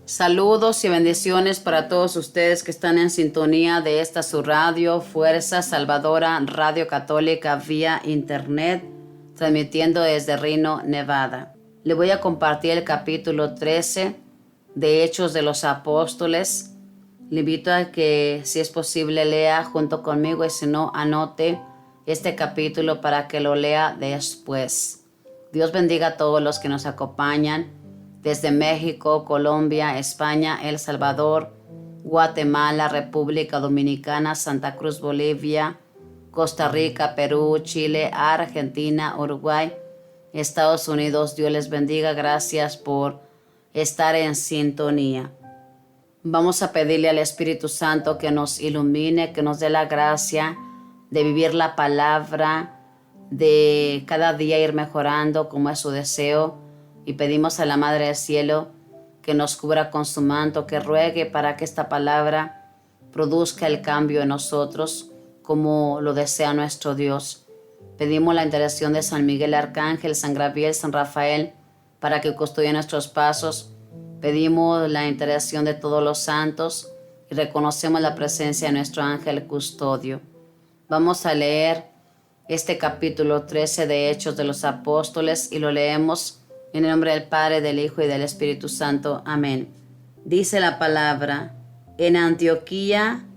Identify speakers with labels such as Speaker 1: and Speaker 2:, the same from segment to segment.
Speaker 1: Saludos y bendiciones para todos ustedes que están en sintonía de esta su radio, Fuerza Salvadora Radio Católica vía internet, transmitiendo desde Reno, Nevada. Le voy a compartir el capítulo 13 de Hechos de los Apóstoles. Le invito a que, si es posible, lea junto conmigo y si no, anote este capítulo para que lo lea después. Dios bendiga a todos los que nos acompañan desde México, Colombia, España, El Salvador, Guatemala, República Dominicana, Santa Cruz, Bolivia, Costa Rica, Perú, Chile, Argentina, Uruguay, Estados Unidos. Dios les bendiga. Gracias por estar en sintonía. Vamos a pedirle al Espíritu Santo que nos ilumine, que nos dé la gracia de vivir la palabra, de cada día ir mejorando como es su deseo. Y pedimos a la Madre del Cielo que nos cubra con su manto, que ruegue para que esta palabra produzca el cambio en nosotros como lo desea nuestro Dios. Pedimos la intercesión de San Miguel Arcángel, San Gabriel, San Rafael, para que custodie nuestros pasos. Pedimos la intercesión de todos los santos y reconocemos la presencia de nuestro ángel custodio. Vamos a leer este capítulo 13 de Hechos de los Apóstoles y lo leemos en el nombre del Padre, del Hijo y del Espíritu Santo. Amén. Dice la palabra: en Antioquía,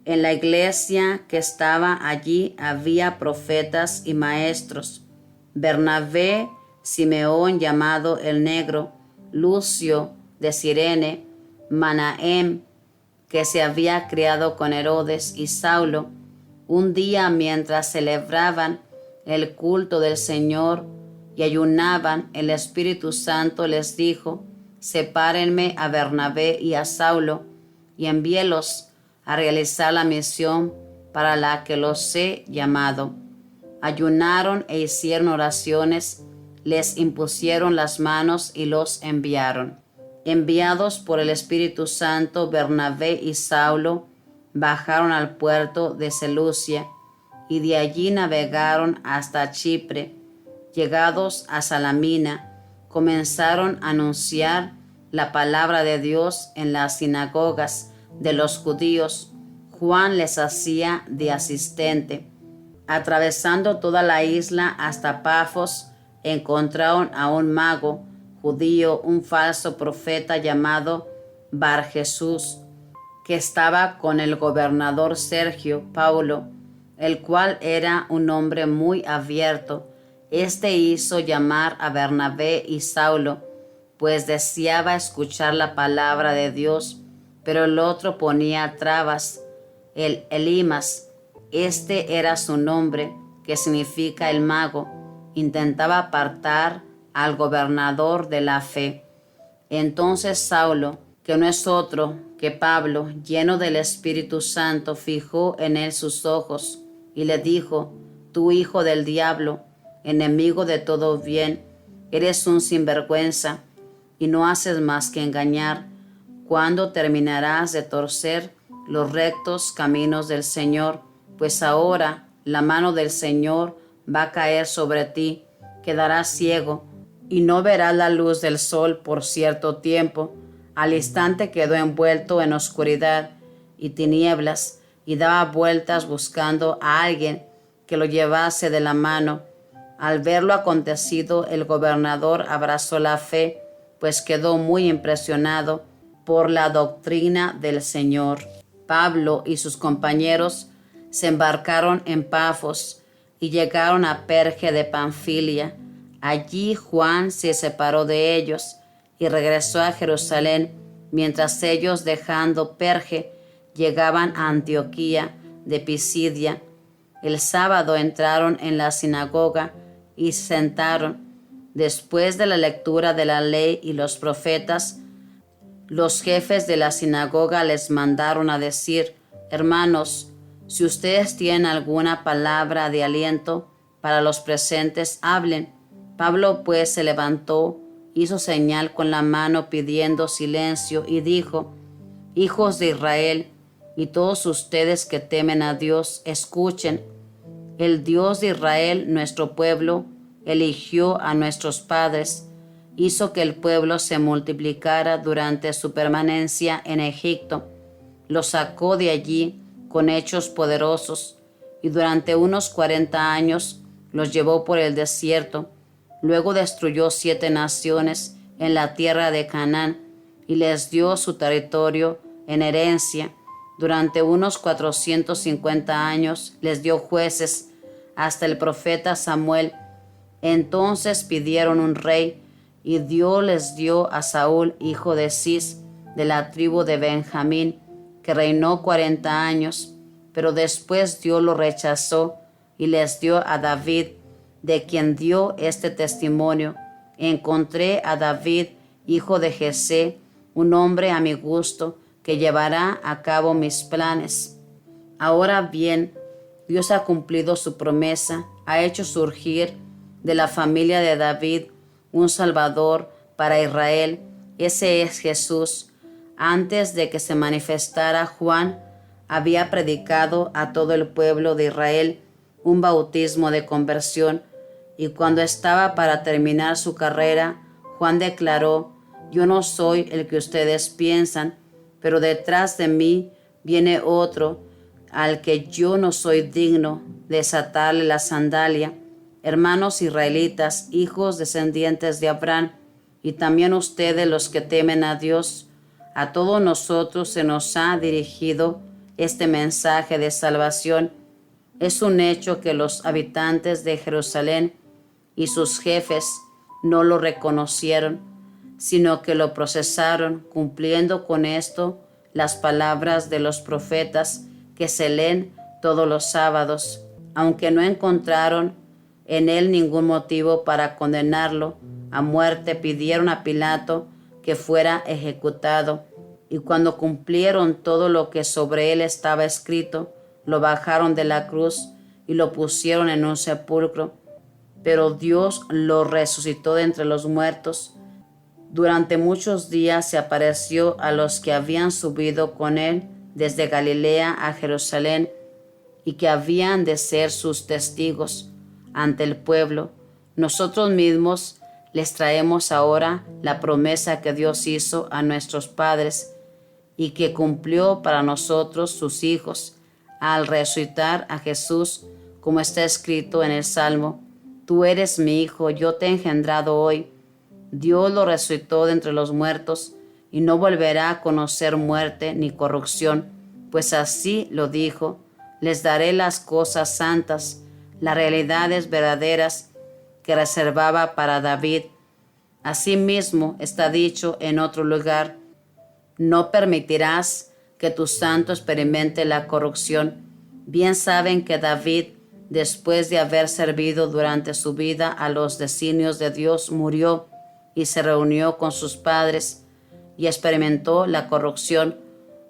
Speaker 1: en la iglesia que estaba allí, había profetas y maestros: Bernabé, Simeón llamado el Negro, Lucio de Cirene, Manahem, que se había criado con Herodes, y Saulo. Un día, mientras celebraban el culto del Señor y ayunaban, el Espíritu Santo les dijo: sepárenme a Bernabé y a Saulo y envíelos a realizar la misión para la que los he llamado. Ayunaron e hicieron oraciones, les impusieron las manos y los enviaron. Enviados por el Espíritu Santo, Bernabé y Saulo bajaron al puerto de Seleucia y de allí navegaron hasta Chipre. Llegados a Salamina, comenzaron a anunciar la palabra de Dios en las sinagogas de los judíos. Juan les hacía de asistente. Atravesando toda la isla hasta Pafos, encontraron a un mago judío, un falso profeta llamado Bar Jesús, que estaba con el gobernador Sergio Paulo, el cual era un hombre muy abierto. Este hizo llamar a Bernabé y Saulo, pues deseaba escuchar la palabra de Dios, pero el otro ponía trabas. El Elimas, este era su nombre, que significa el mago, intentaba apartar al gobernador de la fe. Entonces Saulo, que no es otro que Pablo, lleno del Espíritu Santo, fijó en él sus ojos y le dijo: tú, hijo del diablo, enemigo de todo bien, eres un sinvergüenza y no haces más que engañar. ¿Cuándo terminarás de torcer los rectos caminos del Señor? Pues ahora la mano del Señor va a caer sobre ti, quedarás ciego y no verás la luz del sol por cierto tiempo. Al instante quedó envuelto en oscuridad y tinieblas y daba vueltas buscando a alguien que lo llevase de la mano. Al ver lo acontecido, el gobernador abrazó la fe, pues quedó muy impresionado por la doctrina del Señor. Pablo y sus compañeros se embarcaron en Pafos y llegaron a Perge de Panfilia. Allí Juan se separó de ellos y regresó a Jerusalén, mientras ellos, dejando Perge, llegaban a Antioquía de Pisidia. El sábado entraron en la sinagoga y se sentaron. Después de la lectura de la ley y los profetas, los jefes de la sinagoga les mandaron a decir: hermanos, si ustedes tienen alguna palabra de aliento para los presentes, hablen. Pablo pues se levantó, hizo señal con la mano pidiendo silencio y dijo: hijos de Israel, y todos ustedes que temen a Dios, escuchen. El Dios de Israel, nuestro pueblo, eligió a nuestros padres hizo que el pueblo se multiplicara durante su permanencia en Egipto. Los sacó de allí con hechos poderosos y durante unos 40 años los llevó por el desierto. Luego destruyó 7 naciones en la tierra de Canaán y les dio su territorio en herencia. Durante unos 450 años les dio jueces hasta el profeta Samuel. Entonces pidieron un rey y Dios les dio a Saúl, hijo de Cis, de la tribu de Benjamín, que reinó 40 años, pero después Dios lo rechazó y les dio a David, de quien dio este testimonio: encontré a David, hijo de Jesé, un hombre a mi gusto, que llevará a cabo mis planes. Ahora bien, Dios ha cumplido su promesa, ha hecho surgir de la familia de David un Salvador para Israel. Ese es Jesús. Antes de que se manifestara, Juan había predicado a todo el pueblo de Israel un bautismo de conversión, y cuando estaba para terminar su carrera, Juan declaró: yo no soy el que ustedes piensan, pero detrás de mí viene otro, al que yo no soy digno de desatarle la sandalia. Hermanos israelitas, hijos descendientes de Abraham, y también ustedes los que temen a Dios, a todos nosotros se nos ha dirigido este mensaje de salvación. Es un hecho que los habitantes de Jerusalén y sus jefes no lo reconocieron, sino que lo procesaron, cumpliendo con esto las palabras de los profetas que se leen todos los sábados. Aunque no encontraron en él ningún motivo para condenarlo a muerte, pidieron a Pilato que fuera ejecutado, y cuando cumplieron todo lo que sobre él estaba escrito, lo bajaron de la cruz y lo pusieron en un sepulcro. Pero Dios lo resucitó de entre los muertos. Durante muchos días se apareció a los que habían subido con él desde Galilea a Jerusalén y que habían de ser sus testigos ante el pueblo. Nosotros mismos les traemos ahora la promesa que Dios hizo a nuestros padres y que cumplió para nosotros, sus hijos, al resucitar a Jesús, como está escrito en el Salmo: tú eres mi hijo, yo te he engendrado hoy. Dios lo resucitó de entre los muertos y no volverá a conocer muerte ni corrupción, pues así lo dijo: les daré las cosas santas, las realidades verdaderas que reservaba para David. Asimismo está dicho en otro lugar: no permitirás que tu santo experimente la corrupción. Bien saben que David, después de haber servido durante su vida a los designios de Dios, murió y se reunió con sus padres y experimentó la corrupción.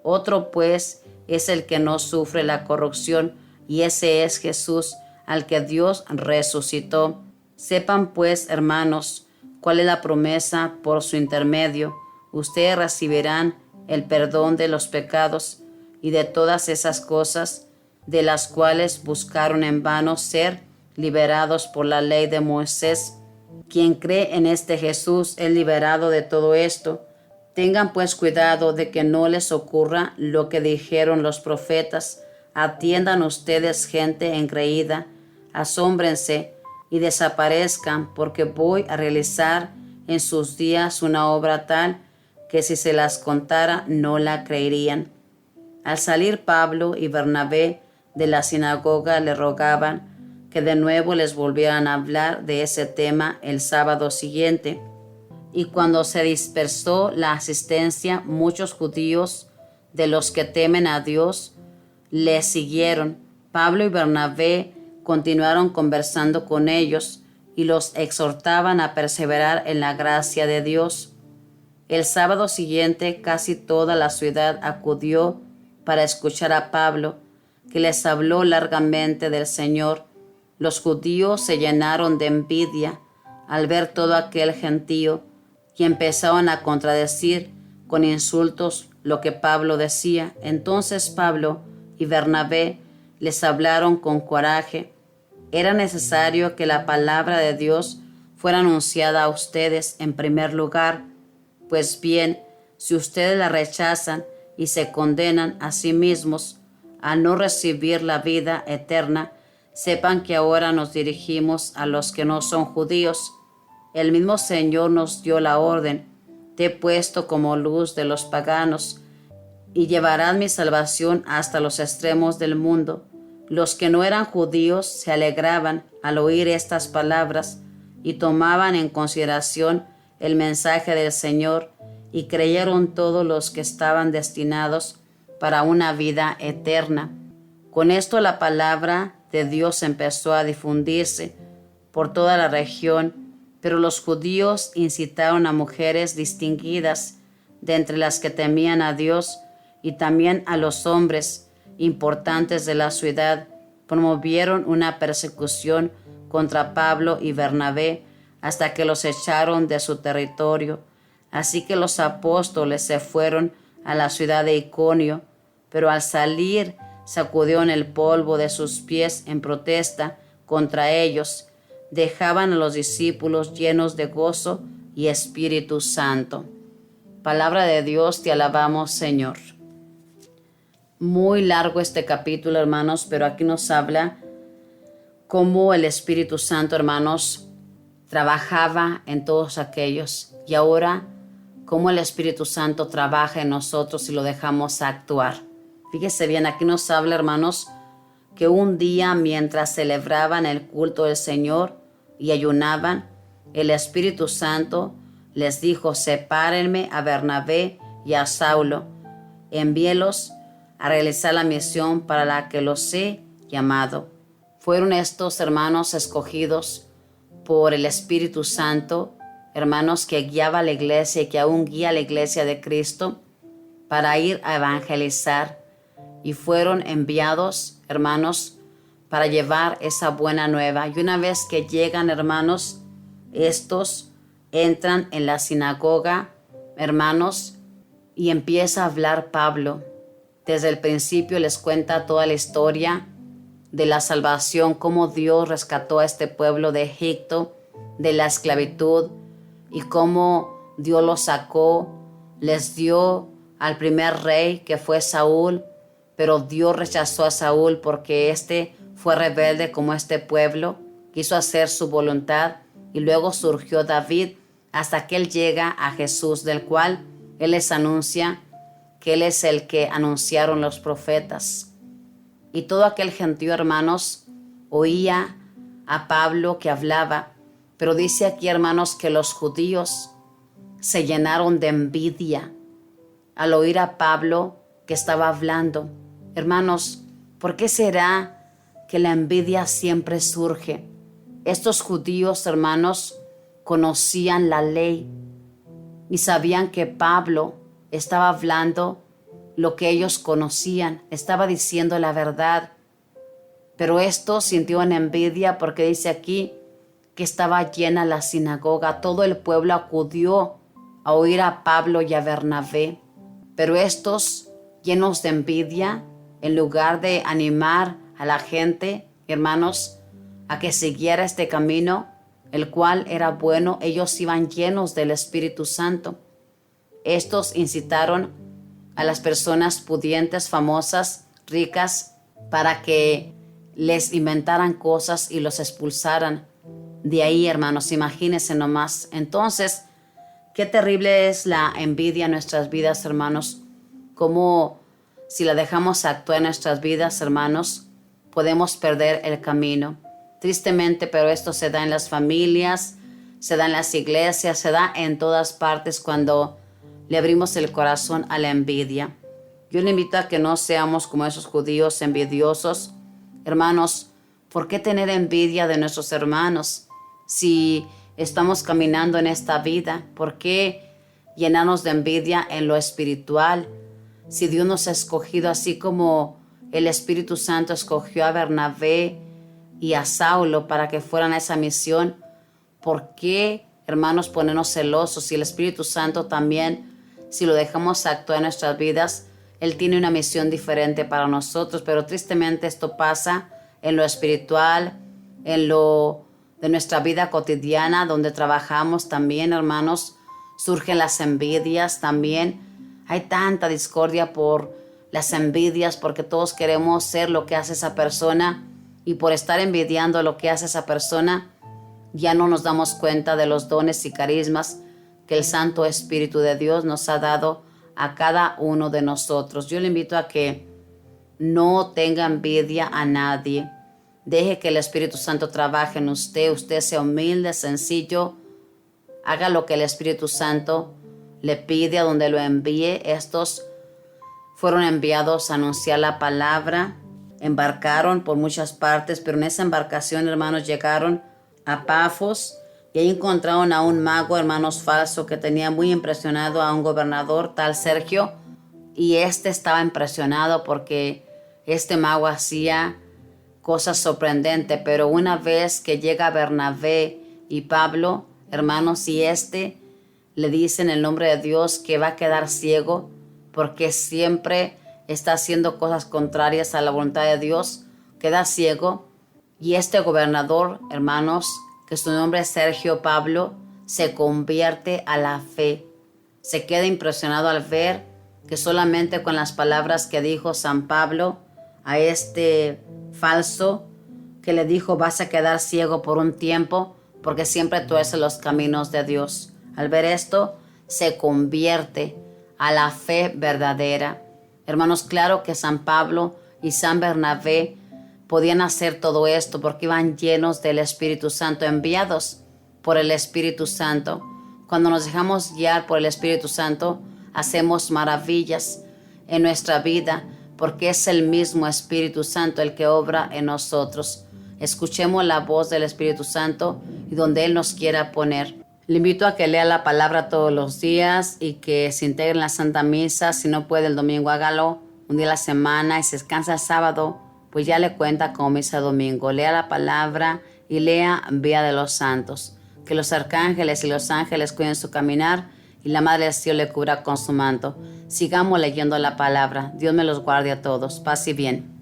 Speaker 1: Otro pues es el que no sufre la corrupción, y ese es Jesús, al que Dios resucitó. Sepan pues, hermanos, cuál es la promesa por su intermedio. Ustedes recibirán el perdón de los pecados y de todas esas cosas de las cuales buscaron en vano ser liberados por la ley de Moisés. Quien cree en este Jesús es liberado de todo esto. Tengan pues cuidado de que no les ocurra lo que dijeron los profetas. Atiendan ustedes, gente engreída, asómbrense y desaparezcan, porque voy a realizar en sus días una obra tal que si se las contara no la creerían. Al salir Pablo y Bernabé de la sinagoga, le rogaban que de nuevo les volvieran a hablar de ese tema el sábado siguiente. Y cuando se dispersó la asistencia, muchos judíos de los que temen a Dios le siguieron. Pablo y Bernabé continuaron conversando con ellos y los exhortaban a perseverar en la gracia de Dios. El sábado siguiente casi toda la ciudad acudió para escuchar a Pablo, que les habló largamente del Señor. Los judíos se llenaron de envidia al ver todo aquel gentío y empezaron a contradecir con insultos lo que Pablo decía. Entonces Pablo y Bernabé les hablaron con coraje. Era necesario que la palabra de Dios fuera anunciada a ustedes en primer lugar. Pues bien, si ustedes la rechazan y se condenan a sí mismos a no recibir la vida eterna, sepan que ahora nos dirigimos a los que no son judíos. El mismo Señor nos dio la orden: te he puesto como luz de los paganos y llevarás mi salvación hasta los extremos del mundo. Los que no eran judíos se alegraban al oír estas palabras y tomaban en consideración el mensaje del Señor, y creyeron todos los que estaban destinados para una vida eterna. Con esto la palabra de Dios empezó a difundirse por toda la región, pero los judíos incitaron a mujeres distinguidas de entre las que temían a Dios y también a los hombres importantes de la ciudad. Promovieron una persecución contra Pablo y Bernabé hasta que los echaron de su territorio. Así que los apóstoles se fueron a la ciudad de Iconio, pero al salir sacudieron el polvo de sus pies en protesta contra ellos. Dejaban a los discípulos llenos de gozo y Espíritu Santo. Palabra de Dios, te alabamos, Señor. Muy largo este capítulo, hermanos, pero aquí nos habla cómo el Espíritu Santo, hermanos, trabajaba en todos aquellos, y ahora cómo el Espíritu Santo trabaja en nosotros si lo dejamos actuar. Fíjese bien, aquí nos habla, hermanos, que un día mientras celebraban el culto del Señor y ayunaban, el Espíritu Santo les dijo: sepárenme a Bernabé y a Saulo, envíelos a realizar la misión para la que los he llamado. Fueron estos hermanos escogidos por el Espíritu Santo, hermanos, que guiaba a la iglesia y que aún guía a la iglesia de Cristo para ir a evangelizar, y fueron enviados, hermanos, para llevar esa buena nueva. Y una vez que llegan, hermanos, estos entran en la sinagoga, hermanos, y empieza a hablar Pablo. Desde el principio les cuenta toda la historia de la salvación, cómo Dios rescató a este pueblo de Egipto, de la esclavitud, y cómo Dios los sacó, les dio al primer rey que fue Saúl, pero Dios rechazó a Saúl porque éste fue rebelde como este pueblo, quiso hacer su voluntad, y luego surgió David hasta que él llega a Jesús, del cual él les anuncia que él es el que anunciaron los profetas. Y todo aquel gentío, hermanos, oía a Pablo que hablaba, pero dice aquí, hermanos, que los judíos se llenaron de envidia al oír a Pablo que estaba hablando. Hermanos, ¿por qué será que la envidia siempre surge? Estos judíos, hermanos, conocían la ley y sabían que Pablo estaba hablando lo que ellos conocían, estaba diciendo la verdad. Pero estos sintieron envidia porque dice aquí que estaba llena la sinagoga. Todo el pueblo acudió a oír a Pablo y a Bernabé. Pero estos, llenos de envidia, en lugar de animar a la gente, hermanos, a que siguiera este camino, el cual era bueno, ellos iban llenos del Espíritu Santo. Estos incitaron a las personas pudientes, famosas, ricas, para que les inventaran cosas y los expulsaran de ahí, hermanos. Imagínense nomás. Entonces, qué terrible es la envidia en nuestras vidas, hermanos. Cómo si la dejamos actuar en nuestras vidas, hermanos, podemos perder el camino. Tristemente, pero esto se da en las familias, se da en las iglesias, se da en todas partes cuando le abrimos el corazón a la envidia. Yo le invito a que no seamos como esos judíos envidiosos. Hermanos, ¿por qué tener envidia de nuestros hermanos si estamos caminando en esta vida? ¿Por qué llenarnos de envidia en lo espiritual? Si Dios nos ha escogido así como el Espíritu Santo escogió a Bernabé y a Saulo para que fueran a esa misión, ¿por qué, hermanos, ponernos celosos? Si el Espíritu Santo también, si lo dejamos actuar en nuestras vidas, Él tiene una misión diferente para nosotros, pero tristemente esto pasa en lo espiritual, en lo de nuestra vida cotidiana, donde trabajamos también, hermanos, surgen las envidias también. Hay tanta discordia por las envidias, porque todos queremos ser lo que hace esa persona, y por estar envidiando lo que hace esa persona, ya no nos damos cuenta de los dones y carismas que el Santo Espíritu de Dios nos ha dado a cada uno de nosotros. Yo le invito a que no tenga envidia a nadie. Deje que el Espíritu Santo trabaje en usted. Usted sea humilde, sencillo. Haga lo que el Espíritu Santo le pide a donde lo envíe. Estos fueron enviados a anunciar la palabra. Embarcaron por muchas partes, pero en esa embarcación, hermanos, llegaron a Pafos y ahí encontraron a un mago, hermanos, falso, que tenía muy impresionado a un gobernador, tal Sergio, y estaba impresionado porque este mago hacía cosas sorprendentes. Pero una vez que llega Bernabé y Pablo, hermanos, y le dice en el nombre de Dios que va a quedar ciego porque siempre está haciendo cosas contrarias a la voluntad de Dios, queda ciego. Y este gobernador, hermanos, que su nombre es Sergio Pablo, se convierte a la fe. Se queda impresionado al ver que solamente con las palabras que dijo San Pablo a este falso, que le dijo: vas a quedar ciego por un tiempo, porque siempre tuerce los caminos de Dios. Al ver esto, se convierte a la fe verdadera. Hermanos, claro que San Pablo y San Bernabé podían hacer todo esto porque iban llenos del Espíritu Santo, enviados por el Espíritu Santo. Cuando nos dejamos guiar por el Espíritu Santo, hacemos maravillas en nuestra vida, porque es el mismo Espíritu Santo el que obra en nosotros. Escuchemos la voz del Espíritu Santo y donde Él nos quiera poner. Le invito a que lea la palabra todos los días y que se integre en la Santa Misa. Si no puede el domingo, hágalo un día a la semana, y si descansa el sábado, pues ya le cuenta como misa domingo. Lea la palabra y lea Vía de los Santos. Que los arcángeles y los ángeles cuiden su caminar y la Madre del Cielo le cubra con su manto. Sigamos leyendo la palabra. Dios me los guarde a todos. Paz y bien.